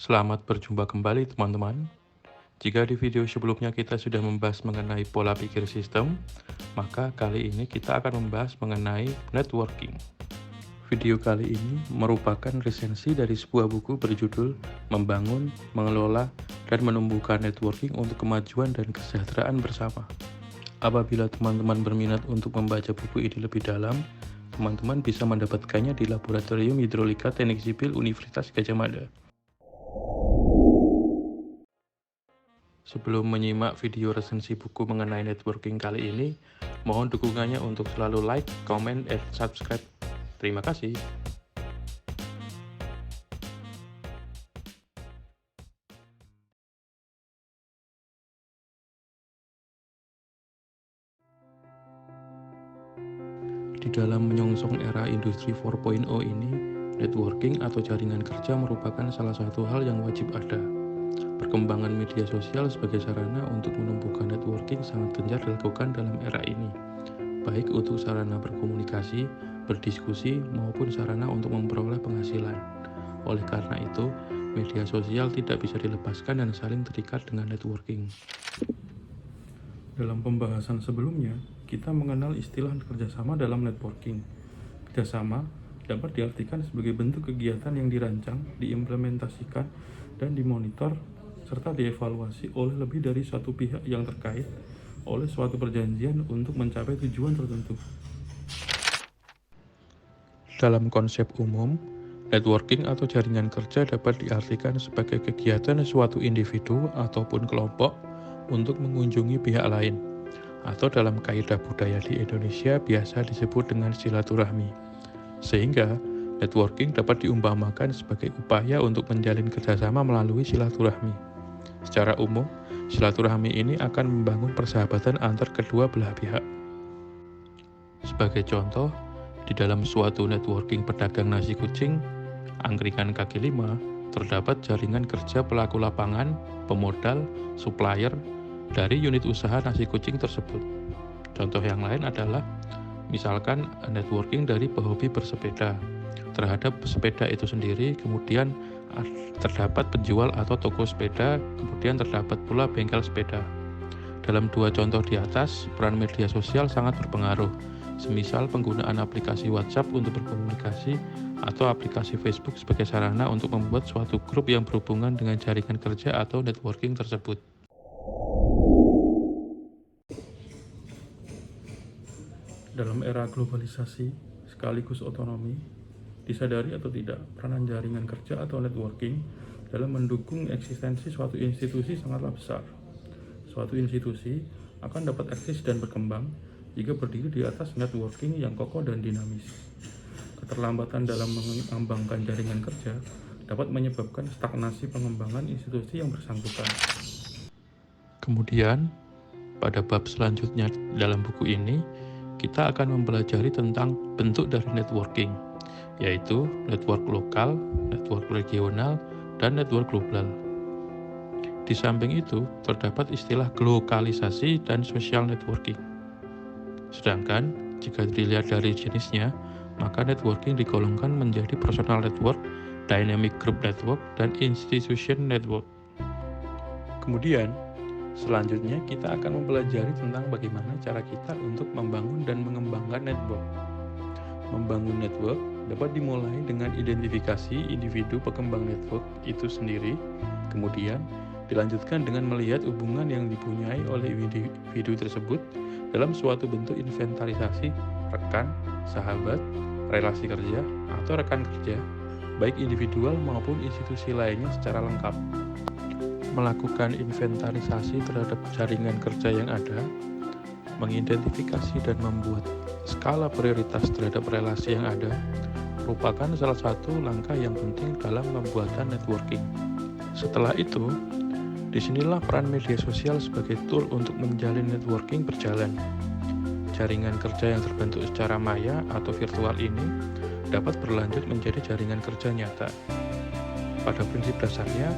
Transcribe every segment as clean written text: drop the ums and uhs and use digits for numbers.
Selamat berjumpa kembali teman-teman. Jika di video sebelumnya kita sudah membahas mengenai pola pikir sistem, maka kali ini kita akan membahas mengenai networking. Video kali ini merupakan resensi dari sebuah buku berjudul Membangun, Mengelola, dan Menumbuhkan Networking untuk Kemajuan dan Kesejahteraan Bersama. Apabila teman-teman berminat untuk membaca buku ini lebih dalam, teman-teman bisa mendapatkannya di Laboratorium Hidrolika Teknik Sipil Universitas Gadjah Mada. Sebelum menyimak video resensi buku mengenai networking kali ini, mohon dukungannya untuk selalu like, comment, dan subscribe. Terima kasih. Di dalam menyongsong era industri 4.0 ini, networking atau jaringan kerja merupakan salah satu hal yang wajib ada. Perkembangan media sosial sebagai sarana untuk menumbuhkan networking sangat gencar dilakukan dalam era ini, baik untuk sarana berkomunikasi, berdiskusi, maupun sarana untuk memperoleh penghasilan. Oleh karena itu, media sosial tidak bisa dilepaskan dan saling terikat dengan networking. Dalam pembahasan sebelumnya, kita mengenal istilah kerjasama dalam networking. Kerjasama dapat diartikan sebagai bentuk kegiatan yang dirancang, diimplementasikan, dan dimonitor, serta dievaluasi oleh lebih dari satu pihak yang terkait oleh suatu perjanjian untuk mencapai tujuan tertentu. Dalam konsep umum, networking atau jaringan kerja dapat diartikan sebagai kegiatan suatu individu ataupun kelompok untuk mengunjungi pihak lain, atau dalam kaidah budaya di Indonesia biasa disebut dengan silaturahmi. Sehingga, networking dapat diumpamakan sebagai upaya untuk menjalin kerjasama melalui silaturahmi. Secara umum, silaturahmi ini akan membangun persahabatan antar kedua belah pihak. Sebagai contoh, di dalam suatu networking pedagang nasi kucing, angkringan kaki lima, terdapat jaringan kerja pelaku lapangan, pemodal, supplier, dari unit usaha nasi kucing tersebut. Contoh yang lain adalah, misalkan networking dari pehobi bersepeda. Terhadap sepeda itu sendiri, kemudian terdapat penjual atau toko sepeda, kemudian terdapat pula bengkel sepeda. Dalam dua contoh di atas, peran media sosial sangat berpengaruh. Semisal penggunaan aplikasi WhatsApp untuk berkomunikasi atau aplikasi Facebook sebagai sarana untuk membuat suatu grup yang berhubungan dengan jaringan kerja atau networking tersebut. Dalam era globalisasi sekaligus otonomi, disadari atau tidak, peranan jaringan kerja atau networking dalam mendukung eksistensi suatu institusi sangatlah besar. Suatu institusi akan dapat eksis dan berkembang jika berdiri di atas networking yang kokoh dan dinamis. Keterlambatan dalam mengembangkan jaringan kerja dapat menyebabkan stagnasi pengembangan institusi yang bersangkutan. Kemudian, pada bab selanjutnya dalam buku ini, kita akan mempelajari tentang bentuk dari networking, yaitu network lokal, network regional, dan network global. Di samping itu, terdapat istilah glokalisasi dan social networking. Sedangkan, jika dilihat dari jenisnya, maka networking digolongkan menjadi personal network, dynamic group network, dan institution network. Kemudian, selanjutnya kita akan mempelajari tentang bagaimana cara kita untuk membangun dan mengembangkan network. Membangun network dapat dimulai dengan identifikasi individu pengembang network itu sendiri, kemudian dilanjutkan dengan melihat hubungan yang dipunyai oleh individu tersebut dalam suatu bentuk inventarisasi rekan, sahabat, relasi kerja, atau rekan kerja, baik individual maupun institusi lainnya secara lengkap. Melakukan inventarisasi terhadap jaringan kerja yang ada, mengidentifikasi dan membuat skala prioritas terhadap relasi yang ada, merupakan salah satu langkah yang penting dalam pembuatan networking. Setelah itu, disinilah peran media sosial sebagai tool untuk menjalin networking berjalan. Jaringan kerja yang terbentuk secara maya atau virtual ini dapat berlanjut menjadi jaringan kerja nyata. Pada prinsip dasarnya,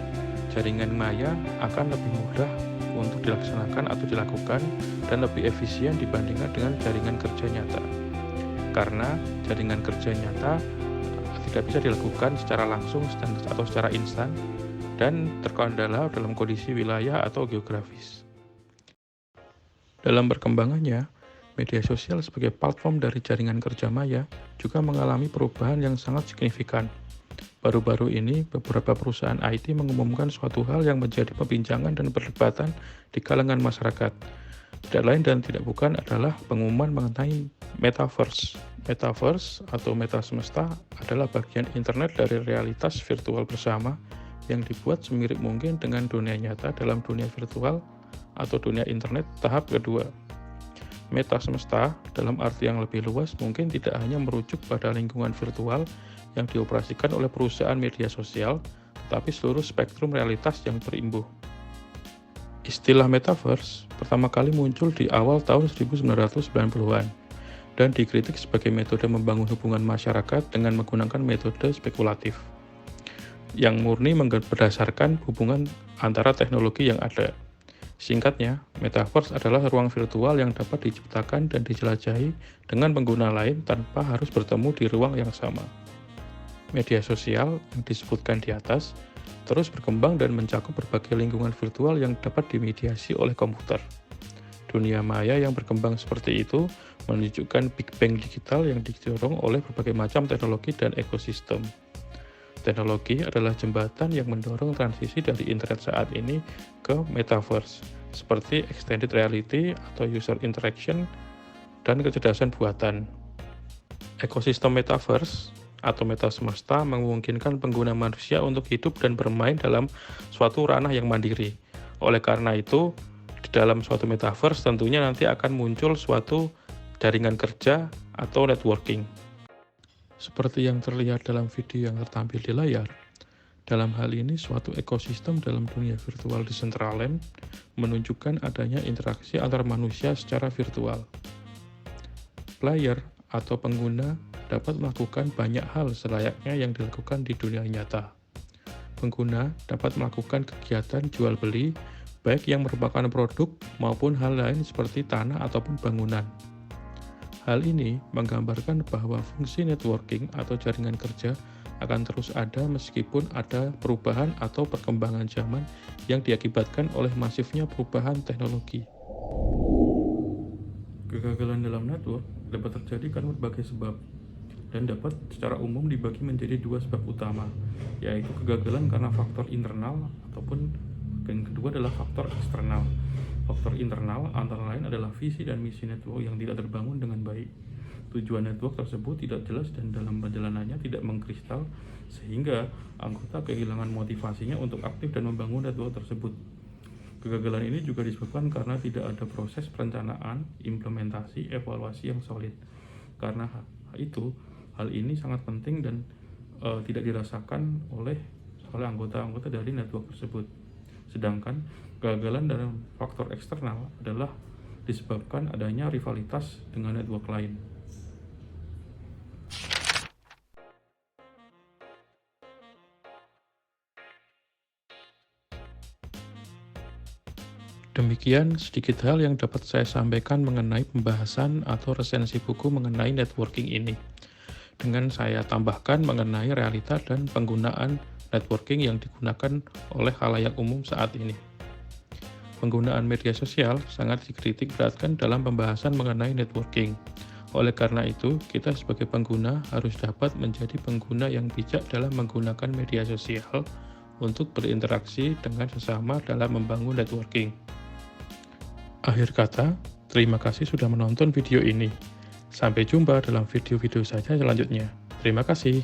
jaringan maya akan lebih mudah untuk dilaksanakan atau dilakukan dan lebih efisien dibandingkan dengan jaringan kerja nyata. Karena jaringan kerja nyata tidak bisa dilakukan secara langsung atau secara instan, dan terkendala dalam kondisi wilayah atau geografis. Dalam perkembangannya, media sosial sebagai platform dari jaringan kerja maya juga mengalami perubahan yang sangat signifikan. Baru-baru ini, beberapa perusahaan IT mengumumkan suatu hal yang menjadi perbincangan dan perdebatan di kalangan masyarakat. Tidak lain dan tidak bukan adalah pengumuman mengenai Metaverse. Metaverse atau meta semesta adalah bagian internet dari realitas virtual bersama yang dibuat semirip mungkin dengan dunia nyata dalam dunia virtual atau dunia internet tahap kedua. Meta semesta dalam arti yang lebih luas mungkin tidak hanya merujuk pada lingkungan virtual yang dioperasikan oleh perusahaan media sosial, tetapi seluruh spektrum realitas yang berimbuh. Istilah Metaverse pertama kali muncul di awal tahun 1990-an dan dikritik sebagai metode membangun hubungan masyarakat dengan menggunakan metode spekulatif yang murni berdasarkan hubungan antara teknologi yang ada. Singkatnya, Metaverse adalah ruang virtual yang dapat diciptakan dan dijelajahi dengan pengguna lain tanpa harus bertemu di ruang yang sama. Media sosial yang disebutkan di atas terus berkembang dan mencakup berbagai lingkungan virtual yang dapat dimediasi oleh komputer. Dunia maya yang berkembang seperti itu menunjukkan Big Bang digital yang didorong oleh berbagai macam teknologi dan ekosistem. Teknologi adalah jembatan yang mendorong transisi dari internet saat ini ke metaverse, seperti extended reality atau user interaction dan kecerdasan buatan. Ekosistem metaverse atau meta semesta memungkinkan pengguna manusia untuk hidup dan bermain dalam suatu ranah yang mandiri. Oleh karena itu, di dalam suatu metaverse tentunya nanti akan muncul suatu jaringan kerja atau networking. Seperti yang terlihat dalam video yang tertampil di layar, dalam hal ini suatu ekosistem dalam dunia virtual Decentraland menunjukkan adanya interaksi antar manusia secara virtual. Player atau pengguna dapat melakukan banyak hal selayaknya yang dilakukan di dunia nyata. Pengguna dapat melakukan kegiatan jual beli, baik yang merupakan produk maupun hal lain seperti tanah ataupun bangunan. Hal ini menggambarkan bahwa fungsi networking atau jaringan kerja akan terus ada meskipun ada perubahan atau perkembangan zaman yang diakibatkan oleh masifnya perubahan teknologi. Kegagalan dalam network dapat terjadi karena berbagai sebab dan dapat secara umum dibagi menjadi dua sebab utama, yaitu kegagalan karena faktor internal ataupun yang kedua adalah faktor eksternal. Faktor internal antara lain adalah visi dan misi network yang tidak terbangun dengan baik. Tujuan network tersebut tidak jelas dan dalam perjalanannya tidak mengkristal sehingga anggota kehilangan motivasinya untuk aktif dan membangun network tersebut. Kegagalan ini juga disebabkan karena tidak ada proses perencanaan, implementasi, evaluasi yang solid. Karena itu, hal ini sangat penting dan tidak dirasakan oleh anggota-anggota dari network tersebut. Sedangkan kegagalan dalam faktor eksternal adalah disebabkan adanya rivalitas dengan network lain. Demikian sedikit hal yang dapat saya sampaikan mengenai pembahasan atau resensi buku mengenai networking ini. Dengan saya tambahkan mengenai realita dan penggunaan networking yang digunakan oleh khalayak umum saat ini. Penggunaan media sosial sangat dikritik beratkan dalam pembahasan mengenai networking. Oleh karena itu, kita sebagai pengguna harus dapat menjadi pengguna yang bijak dalam menggunakan media sosial untuk berinteraksi dengan sesama dalam membangun networking. Akhir kata, terima kasih sudah menonton video ini. Sampai jumpa dalam video-video saya selanjutnya. Terima kasih.